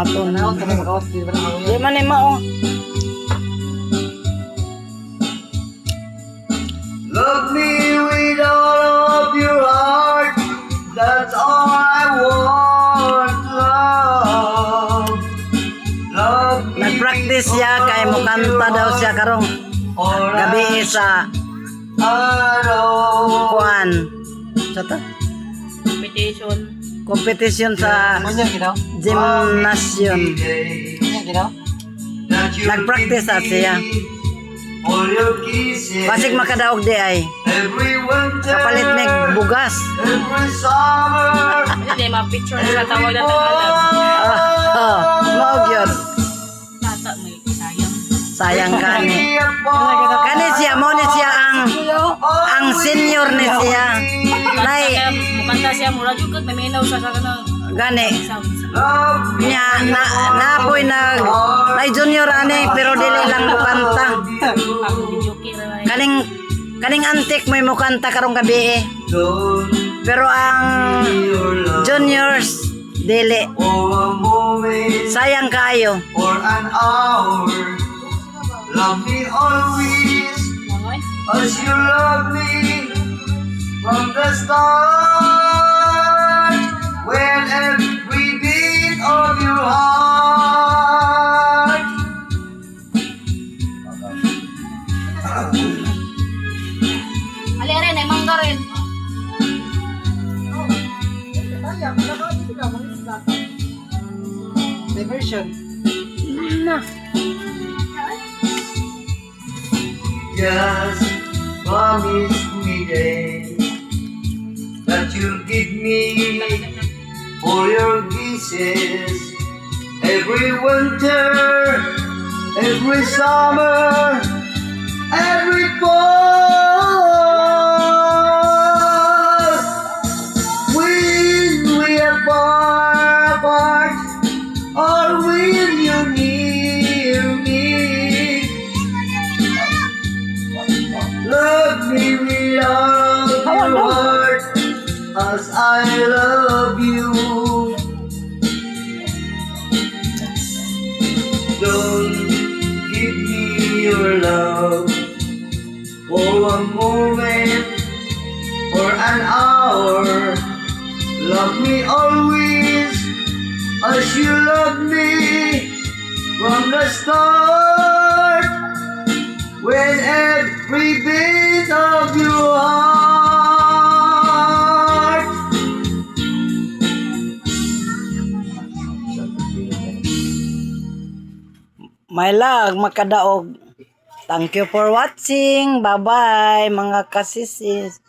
aton. Naon kami makawas di ba na Di man ni mao. Love me with all of your heart. That's all I want. Love me. Nag-practice siya kay mukanta daw siya karong gabi sa kuan. Sa ta? Competition sa Manya ginaw. gymnasium. Manya ginaw. Nag-practice sa siya. All your kisses. Basig makadaog di ay. Every winter. Kapalit may bugas. Every summer. Hindi, ma-picture na sa tawag na tangalan. Mao gyud. Tata, may sayang. Sayang kani. Kani siya mo ni siya ang senior ni siya. Nay Kaya mukanta siya, mura juga, may minaw sa kanang gani sound. nya na nay junior ani pero dili lang mukanta. Ako video kira na. Kaning antik may mukanta karong gabi pero ang juniors dili. Sayang kayo. For an hour, love me always Nangoy? as you love me from the start. When every beat of your heart. Ali rin, ay mangga rin. Diversion. Na. Just promise me then that you'll give me all your kisses every winter, every summer, every fall. When we are far apart, or when you're near me. Love me with all your heart as I love you. Don't give me your love for one moment, for an hour. Love me always as you love me from the start. When every beat of your heart. My lag makadaog. Thank you for watching. Bye-bye mga kasisis.